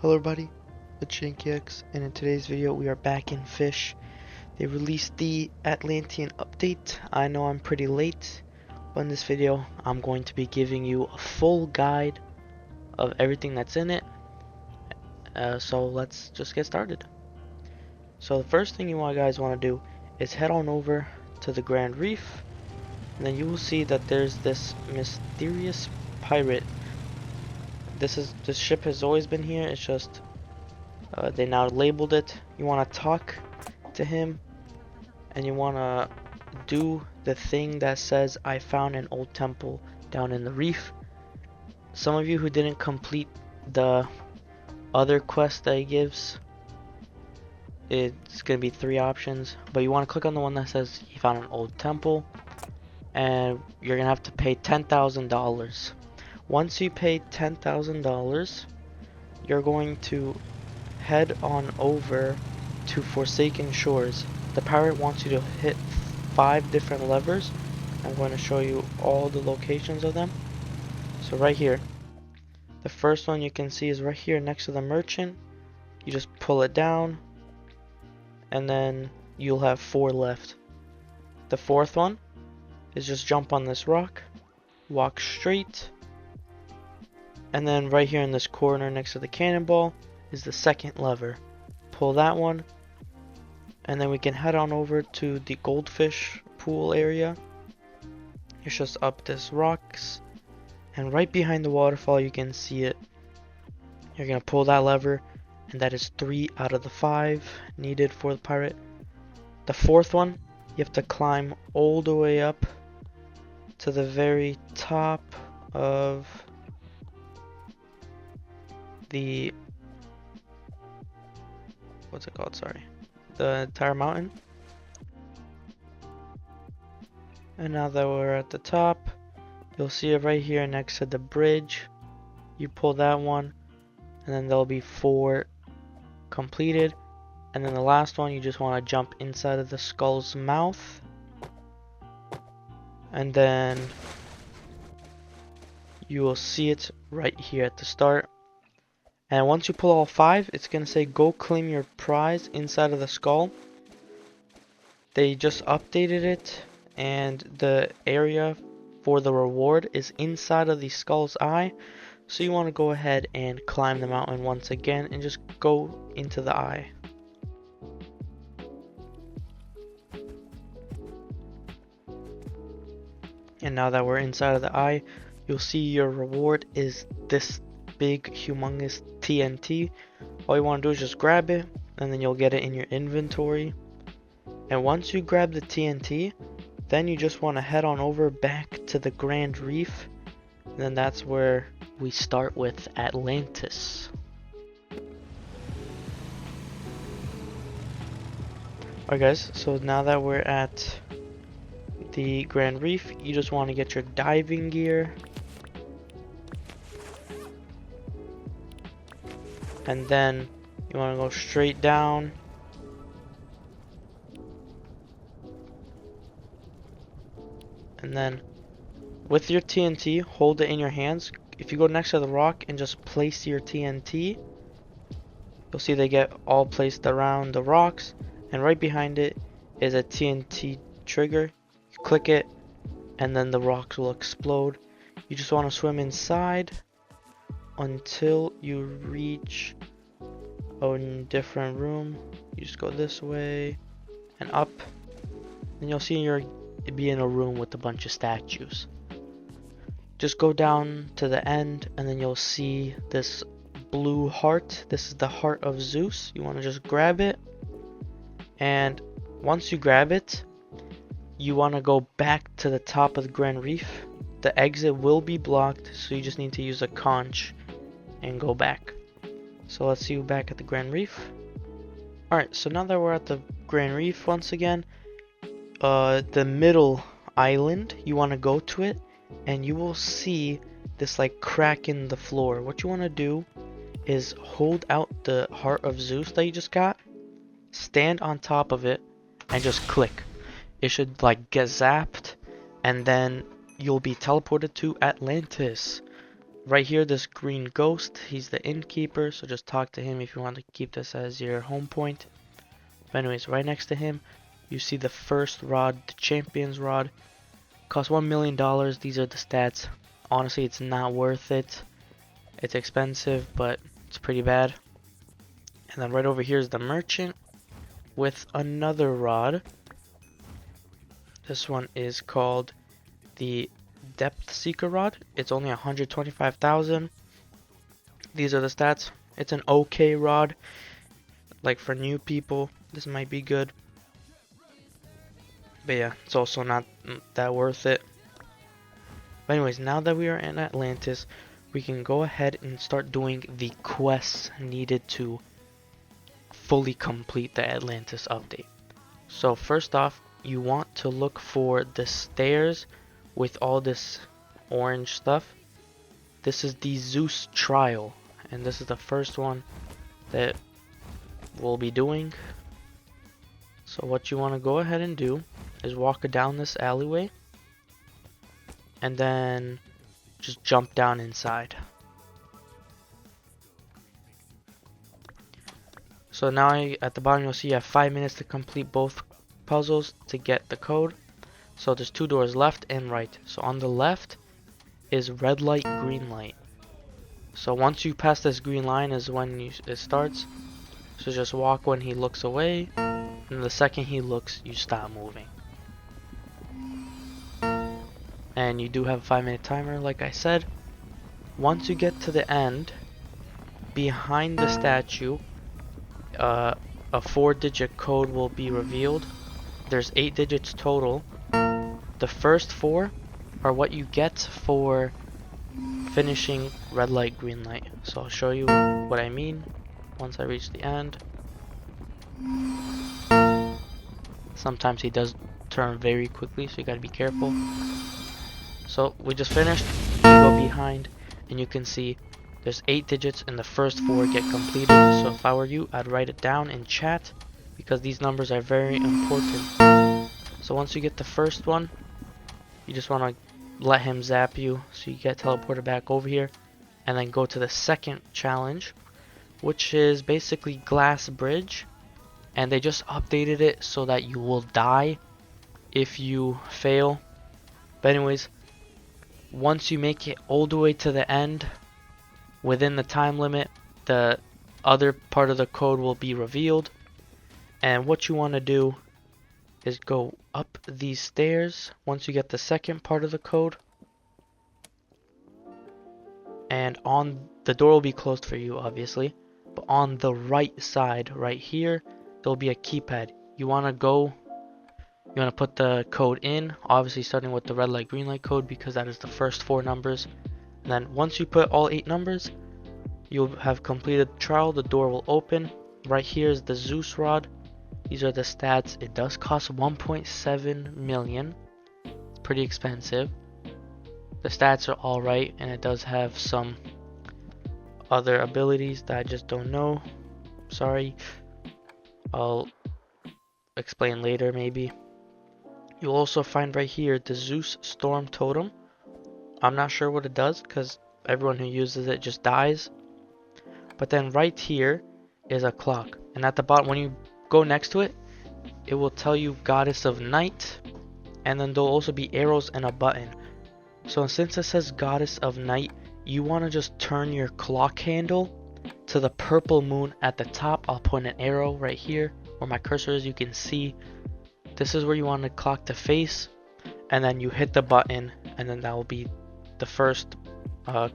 Hello everybody, it's Shankyx, and in today's video we are back in Fisch. They released the Atlantean update. I know I'm pretty late, but in this video I'm going to be giving you a full guide of everything that's in it. So let's just get started. So the first thing you guys want to do is head on over to the Grand Reef, and then you will see that there's this mysterious pirate. This ship has always been here, it's just they now labeled it. You want to talk to him, and you want to do the thing that says, I found an old temple down in the reef. Some of you who didn't complete the other quest that he gives, it's going to be 3 options, but you want to click on the one that says he found an old temple, and you're going to have to pay $10,000. Once you pay $10,000, you're going to head on over to Forsaken Shores. The pirate wants you to hit 5 different levers. I'm going to show you all the locations of them. So right here, the first one you can see is right here next to the merchant. You just pull it down, and then you'll have 4 left. The 4th one is just jump on this rock, walk straight, and then right here in this corner next to the cannonball is the 2nd lever. Pull that one, and then we can head on over to the goldfish pool area. It's just up this rocks, and right behind the waterfall you can see it. You're gonna pull that lever, and that is 3 out of the 5 needed for the pirate. The 4th one, you have to climb all the way up to the very top of the what's it called? Sorry, the entire mountain. And now that we're at the top, you'll see it right here next to the bridge. You pull that one, and then there'll be 4 completed. And then the last one, you just want to jump inside of the skull's mouth, and then you will see it right here at the start. And once you pull all 5, it's going to say go claim your prize inside of the skull. They just updated it, and the area for the reward is inside of the skull's eye. So you want to go ahead and climb the mountain once again and just go into the eye. And now that we're inside of the eye, you'll see your reward is this big humongous TNT. All you want to do is just grab it, and then you'll get it in your inventory. And once you grab the TNT, then you just want to head on over back to the Grand Reef, and then that's where we start with Atlantis. Alright guys, so now that we're at the Grand Reef, you just want to get your diving gear, and then you want to go straight down, and then with your TNT, hold it in your hands. If you go next to the rock and just place your TNT, you'll see they get all placed around the rocks, and right behind it is a TNT trigger. You click it, and then the rocks will explode. You just want to swim inside until you reach a different room. You just go this way and up, and you'll see you'll be in a room with a bunch of statues. Just go down to the end, and then you'll see this blue heart. This is the heart of Zeus. You want to just grab it, and once you grab it, you want to go back to the top of the Grand Reef. The exit will be blocked, so you just need to use a conch and go back. So let's see you back at the Grand Reef. Alright, so now that we're at the Grand Reef once again, the middle island, you want to go to it, and you will see this like crack in the floor. What you want to do is hold out the heart of Zeus that you just got, stand on top of it, and just click. It should like get zapped, and then you'll be teleported to Atlantis. right here, this green ghost, he's the innkeeper, so just talk to him if you want to keep this as your home point. But anyways, right next to him, you see the first rod, the champion's rod. Costs $1 million. These are the stats. Honestly, it's not worth it. It's expensive, but it's pretty bad. And then right over here is the merchant with another rod. This one is called the Depth Seeker rod. It's only 125,000. These are the stats. It's an okay rod. Like for new people, this might be good. But yeah, it's also not that worth it. But anyways, now that we are in Atlantis, we can go ahead and start doing the quests needed to fully complete the Atlantis update. So first off, you want to look for the stairs with all this orange stuff. This is the Zeus trial, and this is the first one that we'll be doing. So what you want to go ahead and do is walk down this alleyway and then just jump down inside. So now at the bottom you'll see you have 5 minutes to complete both puzzles to get the code. So there's 2 doors, left and right. So on the left is red light, green light. So once you pass this green line is when it starts. So just walk when he looks away, and the second he looks, you stop moving. And you do have a 5-minute timer, like I said. Once you get to the end, behind the statue, a 4-digit code will be revealed. There's 8 digits total. The first 4 are what you get for finishing red light, green light. So I'll show you what I mean once I reach the end. Sometimes he does turn very quickly, so you gotta be careful. So we just finished. You go behind and you can see there's 8 digits and the first 4 get completed. So if I were you, I'd write it down in chat because these numbers are very important. So once you get the first one, you just want to let him zap you so you get teleported back over here, and then go to the second challenge, which is basically Glass Bridge, and they just updated it so that you will die if you fail. But anyways, once you make it all the way to the end within the time limit, the other part of the code will be revealed. And what you want to do is go up these stairs once you get the second part of the code, and on the door will be closed for you obviously, but on the right side right here there'll be a keypad. You want to put the code in, obviously starting with the red light, green light code because that is the first 4 numbers. And then once you put all 8 numbers, you'll have completed the trial. The door will open. Right here is the Zeus rod. These are the stats. It does cost 1.7 million. It's pretty expensive. The stats are alright, and it does have some other abilities that I just don't know. Sorry. I'll explain later maybe. You'll also find right here the Zeus Storm Totem. I'm not sure what it does because everyone who uses it just dies. But then right here is a clock, and at the bottom when you go next to it, it will tell you Goddess of Night, and then there'll also be arrows and a button. So since it says Goddess of Night, you want to just turn your clock handle to the purple moon at the top. I'll put an arrow right here where my cursor is. You can see this is where you want the clock to face, and then you hit the button, and then that will be the first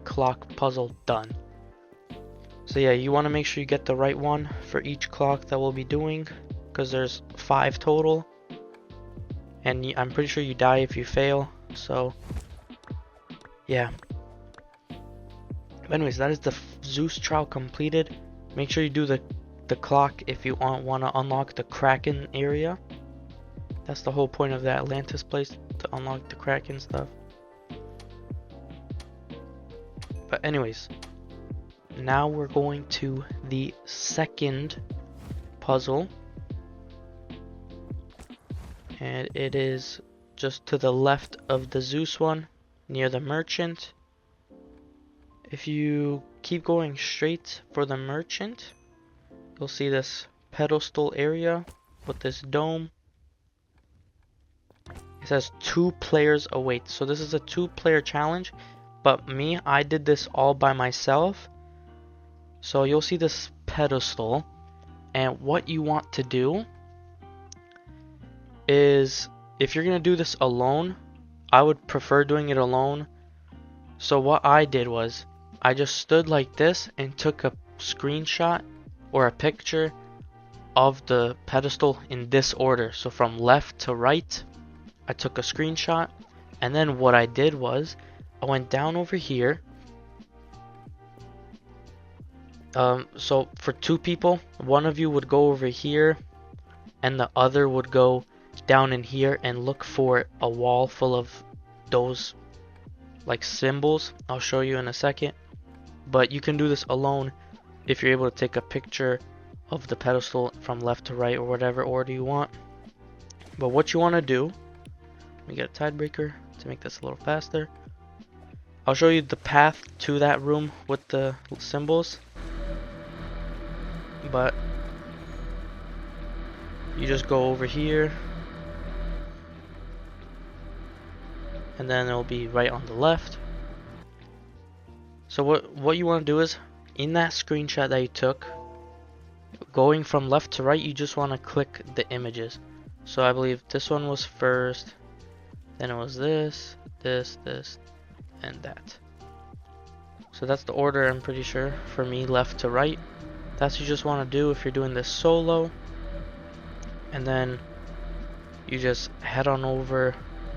clock puzzle done. So yeah, you want to make sure you get the right one for each clock that we'll be doing, because there's 5 total, and I'm pretty sure you die if you fail. So yeah. But anyways, that is the Zeus trial completed. Make sure you do the clock if you want to unlock the Kraken area. That's the whole point of the Atlantis place, to unlock the Kraken stuff. But anyways, now we're going to the second puzzle, and it is just to the left of the Zeus one, near the merchant. If you keep going straight for the merchant, you'll see this pedestal area with this dome. It says 2 players await. So this is a 2-player challenge, but I did this all by myself. So you'll see this pedestal, and what you want to do is, if you're gonna do this alone, I would prefer doing it alone. So what I did was, I just stood like this and took a screenshot or a picture of the pedestal in this order. So from left to right, I took a screenshot, and then what I did was, I went down over here. So for 2 people, one of you would go over here, and the other would go down in here and look for a wall full of those like symbols. I'll show you in a second. But you can do this alone if you're able to take a picture of the pedestal from left to right or whatever order you want. But what you want to do, let me get a tidebreaker to make this a little faster. I'll show you the path to that room with the symbols. But you just go over here, and then it'll be right on the left. So what you want to do is, in that screenshot that you took, going from left to right, you just want to click the images. So I believe this one was first, then it was this, and that. So that's the order, I'm pretty sure, for me, left to right. That's what you just want to do if you're doing this solo. And then you just head on over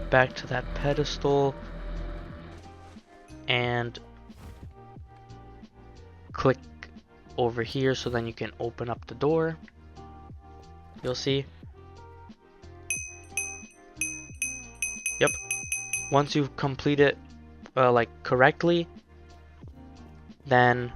back to that pedestal and click over here, so then you can open up the door. You'll see. Yep. Once you've completed like correctly, then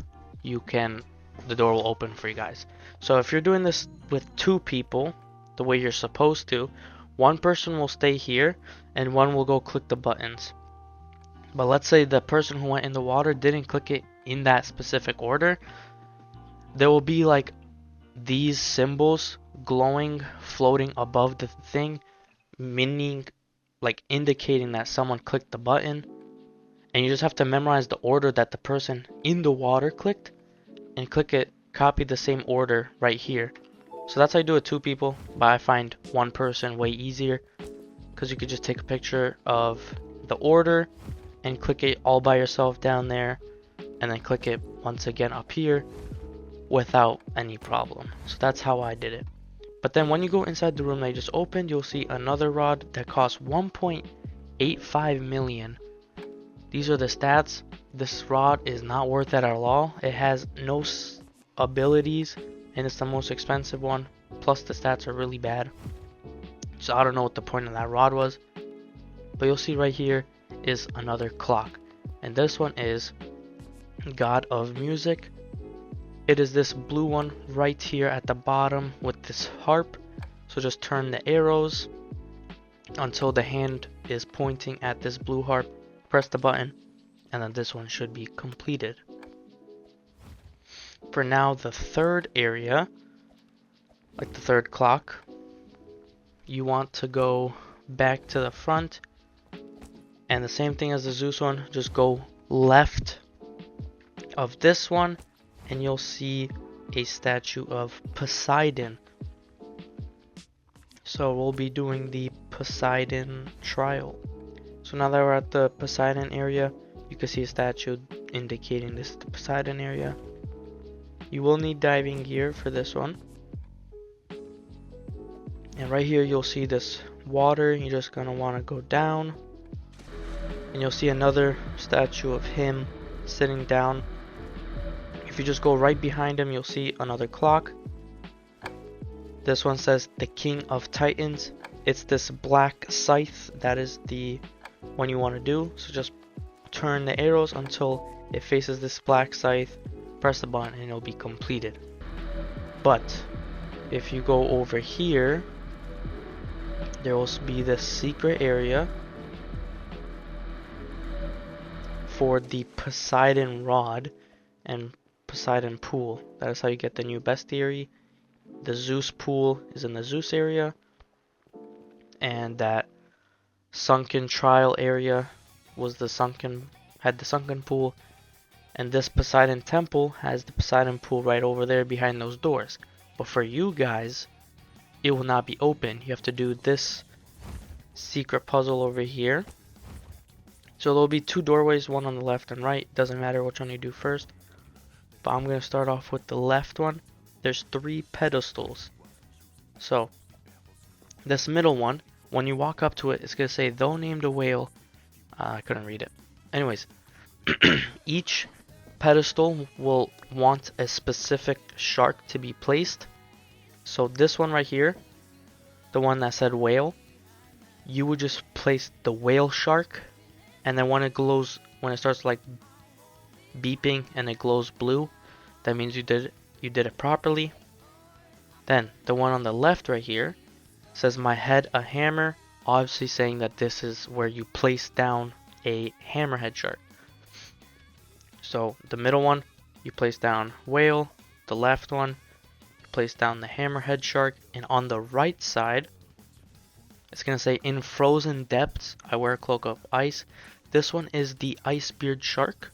the door will open for you guys. So if you're doing this with 2 people, the way you're supposed to, one person will stay here and one will go click the buttons. But let's say the person who went in the water didn't click it in that specific order. There will be like these symbols glowing, floating above the thing, meaning like indicating that someone clicked the button. And you just have to memorize the order that the person in the water clicked, and click it, copy the same order right here. So that's how you do it 2 people, but I find 1 person way easier, because you could just take a picture of the order and click it all by yourself down there, and then click it once again up here without any problem. So that's how I did it. But then when you go inside the room that I just opened, you'll see another rod that costs 1.85 million. These are the stats. This rod is not worth it at all. It has no abilities, and it's the most expensive one. Plus the stats are really bad. So I don't know what the point of that rod was. But you'll see right here is another clock. And this one is God of Music. It is this blue one right here at the bottom with this harp. So just turn the arrows until the hand is pointing at this blue harp. Press the button, and then this one should be completed. For now, the third area, like the third clock, you want to go back to the front, and the same thing as the Zeus one, just go left of this one, and you'll see a statue of Poseidon. So we'll be doing the Poseidon trial. So now that we're at the Poseidon area, you can see a statue indicating this is the Poseidon area. You will need diving gear for this one. And right here you'll see this water. You're just going to want to go down. And you'll see another statue of him sitting down. If you just go right behind him, you'll see another clock. This one says the King of Titans. It's this black scythe that is the one you want to do. So just turn the arrows until it faces this black scythe, press the button, and it'll be completed. But if you go over here, there will be this secret area for the Poseidon Rod and Poseidon Pool. That is how you get the new bestiary. The Zeus Pool is in the Zeus area, and that sunken trial area was had the sunken pool, and this Poseidon Temple has the Poseidon Pool right over there behind those doors. But for you guys, it will not be open. You have to do this secret puzzle over here. So there'll be two doorways, one on the left and right. Doesn't matter which one you do first. But I'm going to start off with the left one. There's 3 pedestals. So this middle one, when you walk up to it, it's going to say, though named a whale. I couldn't read it. Anyways, each pedestal will want a specific shark to be placed. So this one right here, the one that said whale, you would just place the whale shark, and then when it starts like beeping and it glows blue, that means you did it properly. Then the one on the left right here says my head a hammer, obviously saying that this is where you place down a hammerhead shark. So the middle one, you place down whale. The left one, you place down the hammerhead shark. And on the right side, it's going to say, in frozen depths, I wear a cloak of ice. This one is the icebeard shark,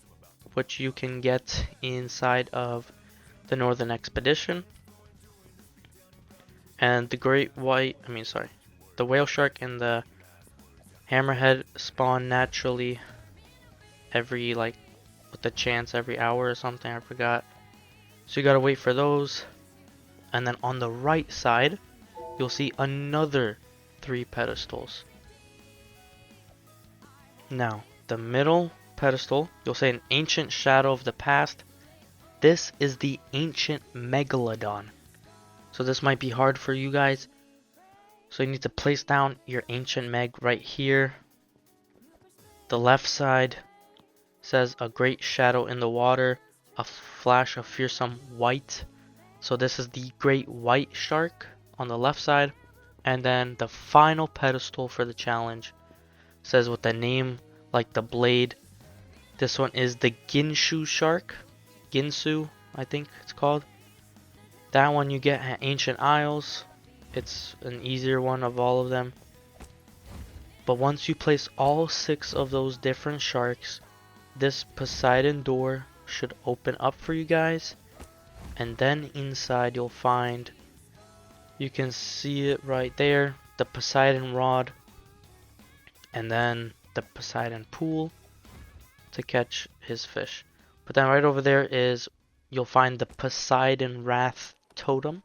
which you can get inside of the Northern Expedition. And the the whale shark and the hammerhead spawn naturally every, with a chance every hour or something, I forgot. So you gotta wait for those. And then on the right side, you'll see another 3 pedestals. Now, the middle pedestal, you'll say an ancient shadow of the past. This is the ancient megalodon. So this might be hard for you guys. So you need to place down your ancient meg right here. The left side says a great shadow in the water, a flash of fearsome white. So this is the great white shark on the left side. And then the final pedestal for the challenge says with the name like the blade. This one is the Ginsu shark. Ginsu, I think it's called. That one you get at Ancient Isles. It's an easier one of all of them. But once you place all 6 of those different sharks, this Poseidon door should open up for you guys. And then inside you'll find, you can see it right there, the Poseidon rod. And then the Poseidon pool to catch his fish. But then right over there is, you'll find the Poseidon Wrath totem.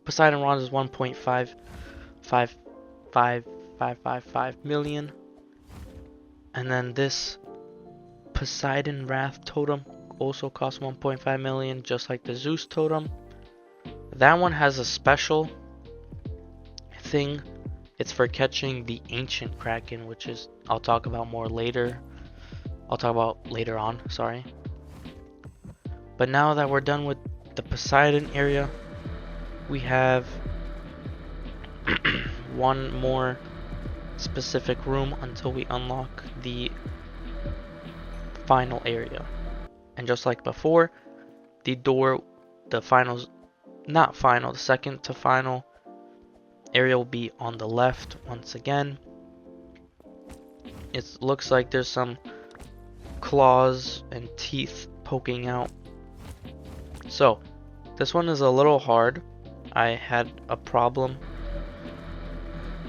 Poseidon rod is 1.55555 million. And then this Poseidon Wrath totem also costs 1.5 million, just like the Zeus totem. That one has a special thing. It's for catching the ancient kraken, which is I'll talk about more later. I'll talk about later on, sorry. But now that we're done with the Poseidon area, we have one more specific room until we unlock the final area. And just like before, the door, the second to final area will be on the left once again. It looks like there's some claws and teeth poking out. So this one is a little hard. I had a problem.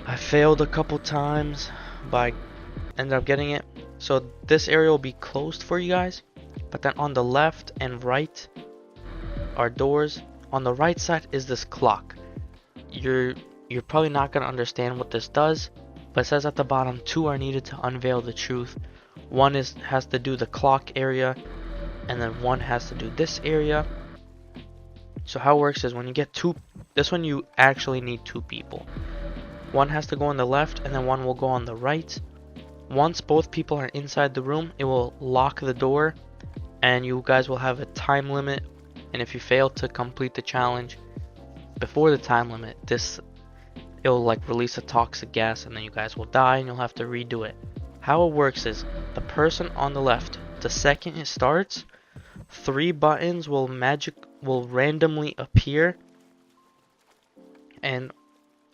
I failed a couple times, but I ended up getting it. So this area will be closed for you guys, but then on the left and right are doors. On the right side is this clock. You're probably not going to understand what this does, but it says at the bottom 2 are needed to unveil the truth. One has to do the clock area, and then one has to do this area. So how it works is when you get 2, this one you actually need 2 people. One has to go on the left and then one will go on the right. Once both people are inside the room, it will lock the door and you guys will have a time limit. And if you fail to complete the challenge before the time limit, it'll like release a toxic gas and then you guys will die and you'll have to redo it. How it works is the person on the left, the second it starts, 3 buttons will randomly appear and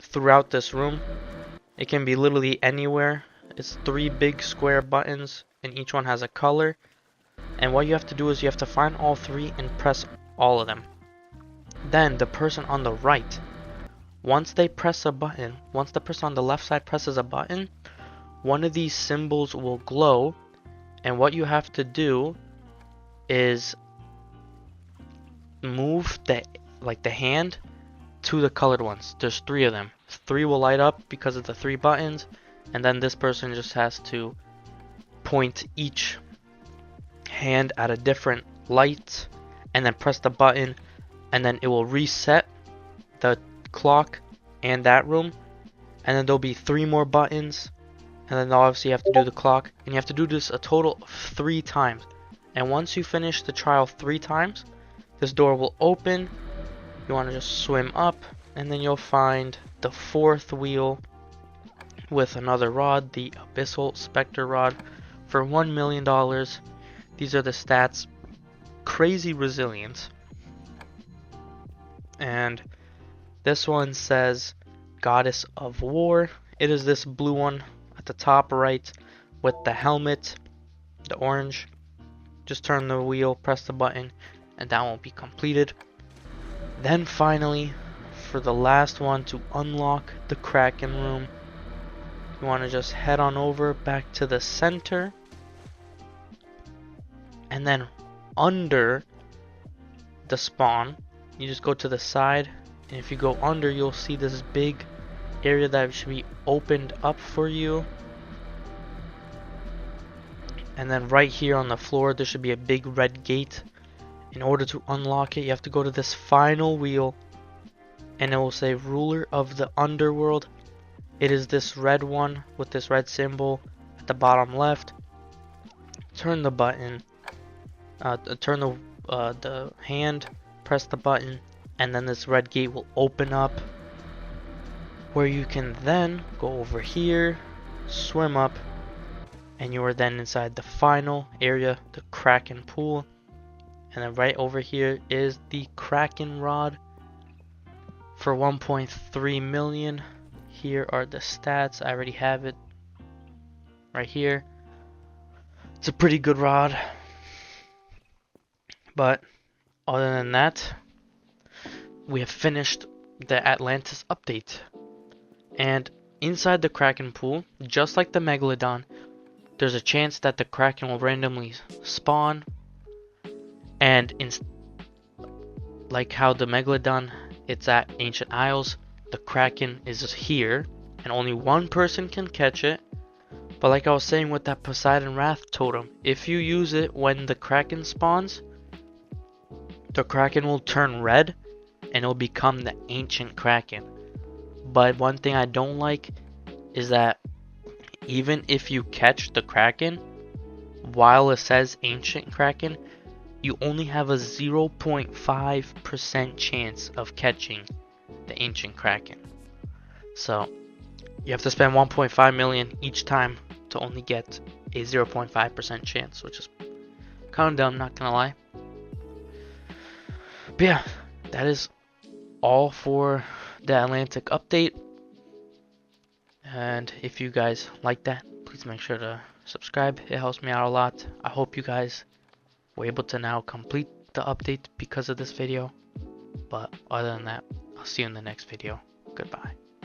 throughout this room. It can be literally anywhere. It's 3 big square buttons and each one has a color. And what you have to do is you have to find all 3 and press all of them. Then the person on the right, once they press a button, once the person on the left side presses a button, one of these symbols will glow, and what you have to do is move the hand to the colored ones. There's 3 of them. 3 will light up because of the 3 buttons, and then this person just has to point each hand at a different light and then press the button, and then it will reset the clock and that room, and then there'll be 3 more buttons, and then obviously you have to do the clock, and you have to do this a total of 3 times. And once you finish the trial 3 times, this door will open. You want to just swim up, and then you'll find the 4th wheel with another rod, the Abyssal Spectre rod, for $1 million. These are the stats. Crazy resilience. And this one says Goddess of War. It is this blue one at the top right with the helmet, the orange. Just turn the wheel, press the button, and that won't be completed. Then finally, for the last one, to unlock the Kraken room, you want to just head on over back to the center, and then under the spawn, you just go to the side, and if you go under, you'll see this big area that should be opened up for you. And then right here on the floor, there should be a big red gate. In order to unlock it, you have to go to this final wheel, and it will say Ruler of the Underworld. It is this red one with this red symbol at the bottom left. Turn the button, turn the hand, press the button, and then this red gate will open up, where you can then go over here, swim up, and you are then inside the final area, the Kraken pool. And then right over here is the Kraken rod for 1.3 million. Here are the stats. I already have it right here. It's a pretty good rod. But other than that, we have finished the Atlantis update. And inside the Kraken pool, just like the Megalodon, there's a chance that the Kraken will randomly spawn. And like how the Megalodon, it's at Ancient Isles, the Kraken is just here, and only one person can catch it. But like I was saying with that Poseidon Wrath totem, if you use it when the Kraken spawns, the Kraken will turn red, and it'll become the Ancient Kraken. But one thing I don't like is that even if you catch the Kraken, while it says Ancient Kraken, you only have a 0.5% chance of catching the Ancient Kraken. So you have to spend 1.5 million each time to only get a 0.5% chance, which is kind of dumb, not gonna lie. But yeah, that is all for the Atlantic update. And if you guys like that, please make sure to subscribe. It helps me out a lot. I hope you guys were able to now complete the update because of this video. But other than that, I'll see you in the next video. Goodbye.